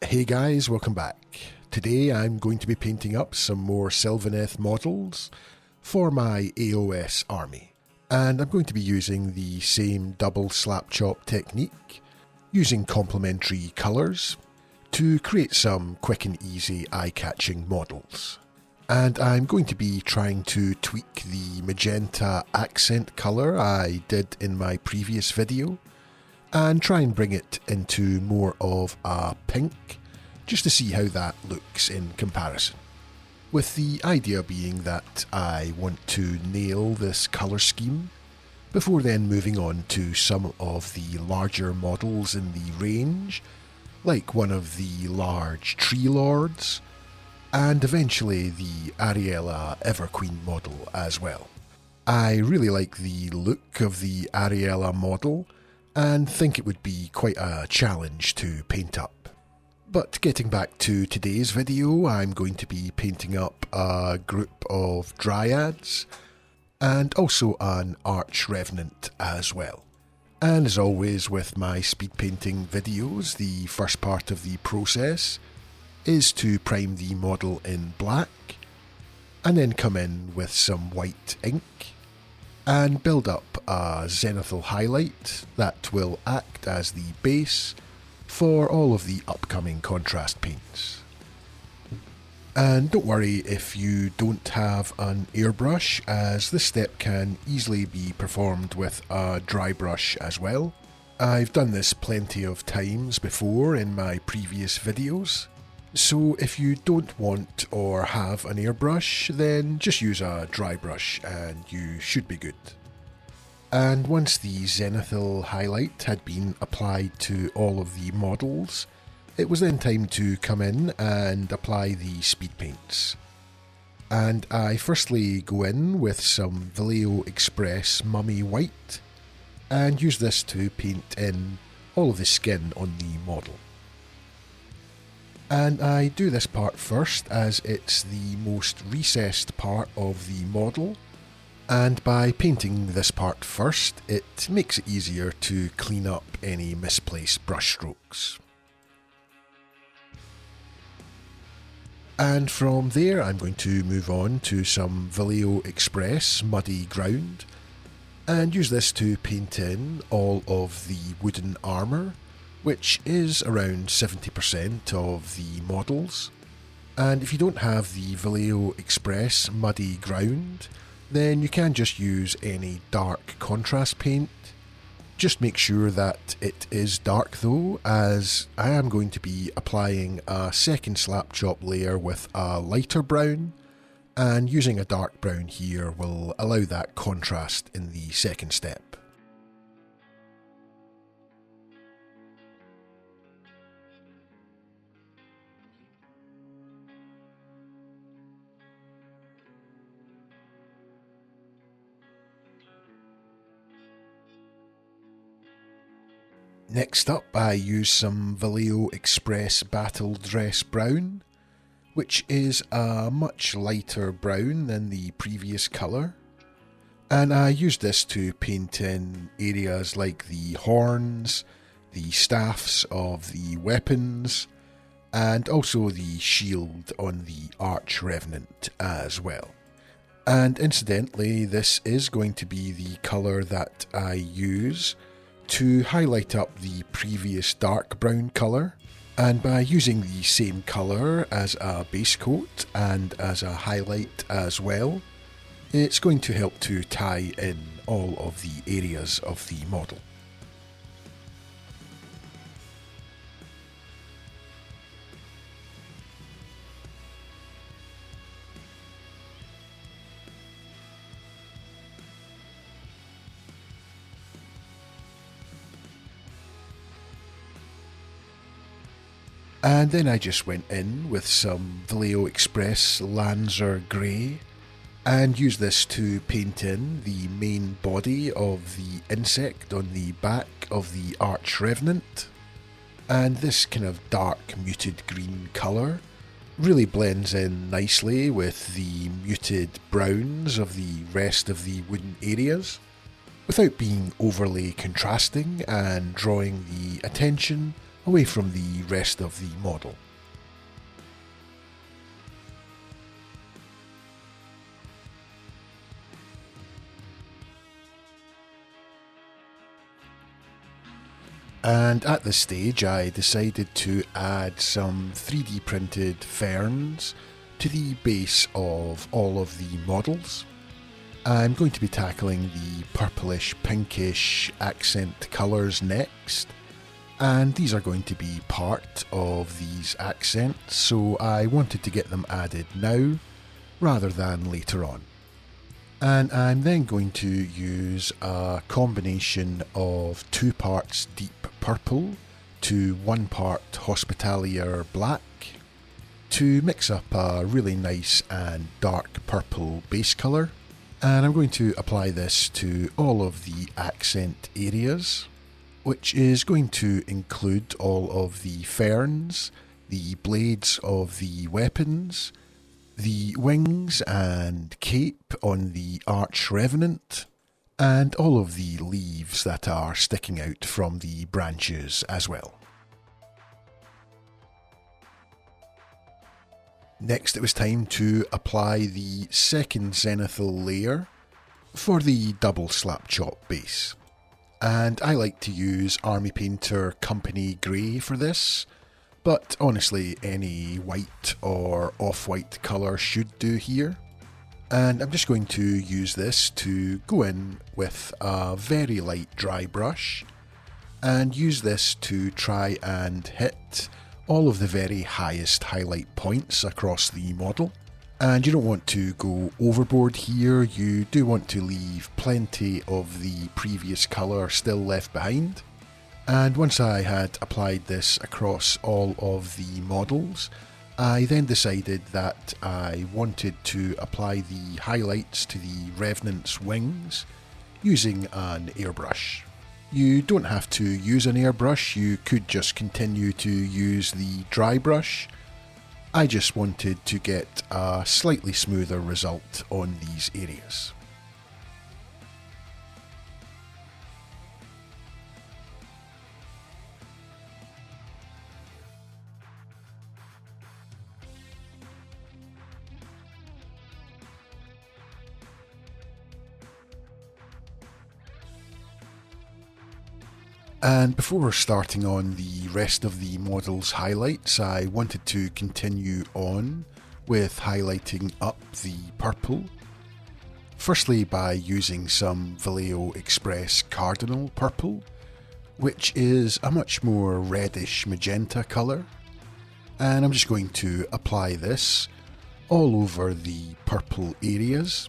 Hey guys, welcome back. Today I'm going to be painting up some more Sylvaneth models for my AOS army. And I'm going to be using the same double slap chop technique, using complementary colours, to create some quick and easy eye-catching models. And I'm going to be trying to tweak the magenta accent colour I did in my previous video, and try and bring it into more of a pink, just to see how that looks in comparison. With the idea being that I want to nail this colour scheme, before then moving on to some of the larger models in the range, like one of the large Tree Lords, and eventually the Ariella Everqueen model as well. I really like the look of the Ariella model, and think it would be quite a challenge to paint up. But getting back to today's video, I'm going to be painting up a group of Dryads, and also an Arch Revenant as well. And as always with my speed painting videos, the first part of the process is to prime the model in black, and then come in with some white ink, and build up a zenithal highlight that will act as the base for all of the upcoming contrast paints. And don't worry if you don't have an airbrush, as this step can easily be performed with a dry brush as well. I've done this plenty of times before in my previous videos, so if you don't want or have an airbrush, then just use a dry brush and you should be good. And once the zenithal highlight had been applied to all of the models, it was then time to come in and apply the speed paints. And I firstly go in with some Vallejo Express Mummy White, and use this to paint in all of the skin on the model. And I do this part first as it's the most recessed part of the model, and by painting this part first, it makes it easier to clean up any misplaced brush strokes. And from there I'm going to move on to some Vallejo Express Muddy Ground, and use this to paint in all of the wooden armour, which is around 70% of the models. And if you don't have the Vallejo Express Muddy Ground, then you can just use any dark contrast paint. Just make sure that it is dark though, as I am going to be applying a second slap chop layer with a lighter brown, and using a dark brown here will allow that contrast in the second step. Next up, I use some Vallejo Express Battle Dress Brown, which is a much lighter brown than the previous colour, and I use this to paint in areas like the horns, the staffs of the weapons, and also the shield on the Arch Revenant as well. And incidentally, this is going to be the colour that I use to highlight up the previous dark brown colour, and by using the same colour as a base coat and as a highlight as well, it's going to help to tie in all of the areas of the model. And then I just went in with some Vallejo Express Lancer Grey, and used this to paint in the main body of the insect on the back of the Arch Revenant. And this kind of dark muted green colour really blends in nicely with the muted browns of the rest of the wooden areas, without being overly contrasting and drawing the attention away from the rest of the model. And at this stage I decided to add some 3D printed ferns to the base of all of the models. I'm going to be tackling the purplish pinkish accent colours next, and these are going to be part of these accents, so I wanted to get them added now rather than later on. And I'm then going to use a combination of 2 parts deep purple to 1 part hospitalier black to mix up a really nice and dark purple base colour. And I'm going to apply this to all of the accent areas, which is going to include all of the ferns, the blades of the weapons, the wings and cape on the Arch Revenant, and all of the leaves that are sticking out from the branches as well. Next it was time to apply the second zenithal layer for the double slap chop base. And I like to use Army Painter Company Grey for this, but honestly any white or off-white colour should do here. And I'm just going to use this to go in with a very light dry brush and use this to try and hit all of the very highest highlight points across the model. And you don't want to go overboard here, you do want to leave plenty of the previous colour still left behind. And once I had applied this across all of the models, I then decided that I wanted to apply the highlights to the Revenant's wings using an airbrush. You don't have to use an airbrush, you could just continue to use the dry brush. I just wanted to get a slightly smoother result on these areas. And before starting on the rest of the model's highlights, I wanted to continue on with highlighting up the purple. Firstly by using some Vallejo Express Cardinal Purple, which is a much more reddish magenta colour. And I'm just going to apply this all over the purple areas,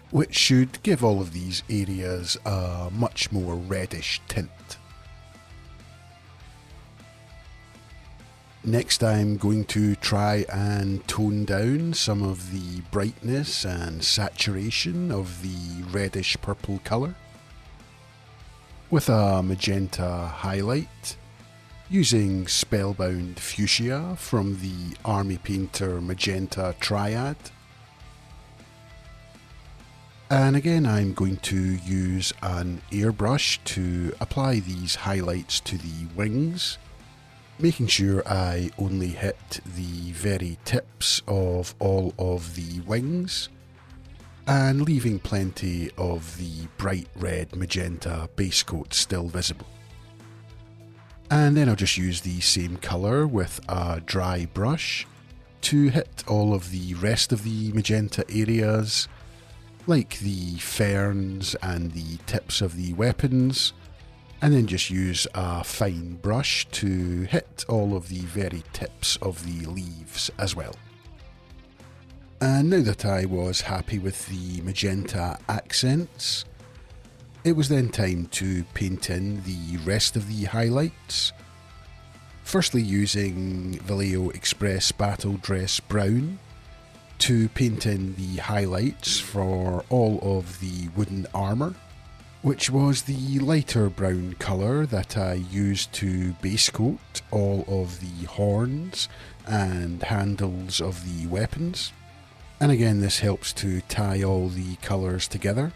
which should give all of these areas a much more reddish tint. Next I'm going to try and tone down some of the brightness and saturation of the reddish purple colour with a magenta highlight using Spellbound Fuchsia from the Army Painter Magenta Dryad. And again I'm going to use an airbrush to apply these highlights to the wings, making sure I only hit the very tips of all of the wings and leaving plenty of the bright red magenta base coat still visible. And then I'll just use the same colour with a dry brush to hit all of the rest of the magenta areas, like the ferns and the tips of the weapons, and then just use a fine brush to hit all of the very tips of the leaves as well. And now that I was happy with the magenta accents, it was then time to paint in the rest of the highlights. Firstly using Vallejo Express Battle Dress Brown to paint in the highlights for all of the wooden armour, which was the lighter brown colour that I used to base coat all of the horns and handles of the weapons. And again this helps to tie all the colours together.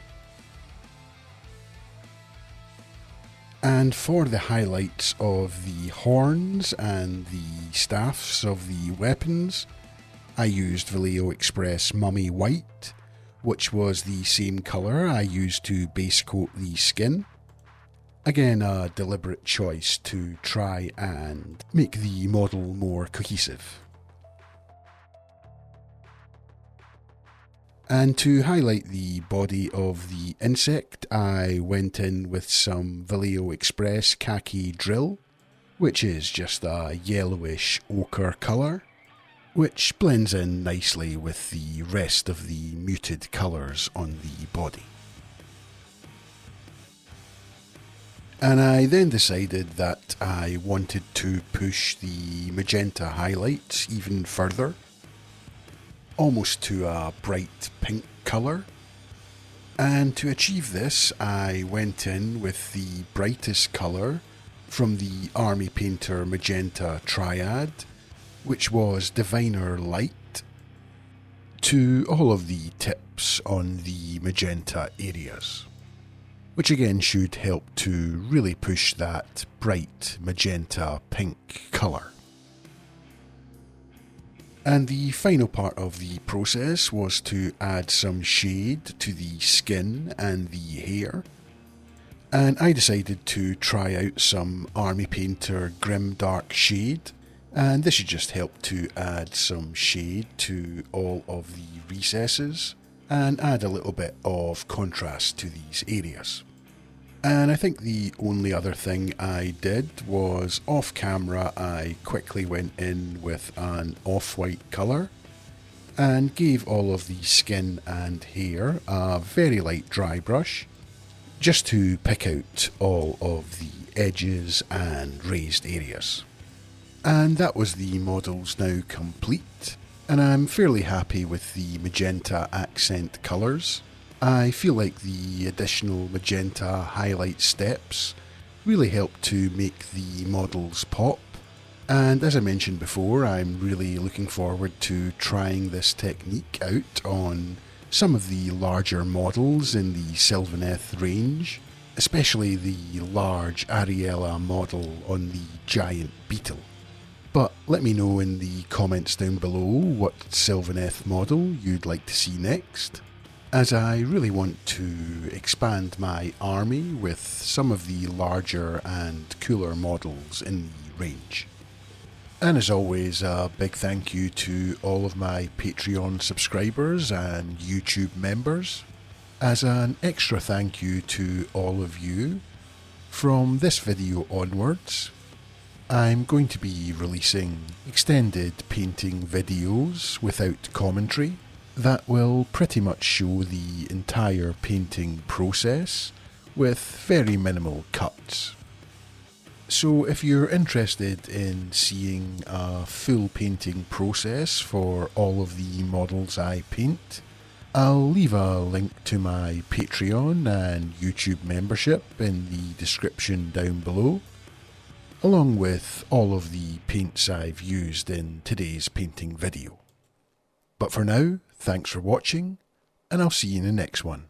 And for the highlights of the horns and the staffs of the weapons, I used Vallejo Express Mummy White, which was the same colour I used to base coat the skin. Again, a deliberate choice to try and make the model more cohesive. And to highlight the body of the insect, I went in with some Vallejo Express Khaki Drill, which is just a yellowish ochre colour, which blends in nicely with the rest of the muted colours on the body. And I then decided that I wanted to push the magenta highlights even further, almost to a bright pink colour. And to achieve this, I went in with the brightest colour from the Army Painter Magenta Dryad, which was Diviner Light, to all of the tips on the magenta areas, which again should help to really push that bright magenta pink colour. And the final part of the process was to add some shade to the skin and the hair. And I decided to try out some Army Painter Grim Dark Shade, and this should just help to add some shade to all of the recesses and add a little bit of contrast to these areas. And I think the only other thing I did was, off camera, I quickly went in with an off-white colour and gave all of the skin and hair a very light dry brush, just to pick out all of the edges and raised areas. And that was the models now complete, and I'm fairly happy with the magenta accent colours. I feel like the additional magenta highlight steps really help to make the models pop, and as I mentioned before, I'm really looking forward to trying this technique out on some of the larger models in the Sylvaneth range, especially the large Ariella model on the giant beetle. But let me know in the comments down below what Sylvaneth model you'd like to see next, as I really want to expand my army with some of the larger and cooler models in the range. And as always, a big thank you to all of my Patreon subscribers and YouTube members. As an extra thank you to all of you, from this video onwards, I'm going to be releasing extended painting videos without commentary that will pretty much show the entire painting process with very minimal cuts. So if you're interested in seeing a full painting process for all of the models I paint, I'll leave a link to my Patreon and YouTube membership in the description down below, along with all of the paints I've used in today's painting video. But for now, thanks for watching, and I'll see you in the next one.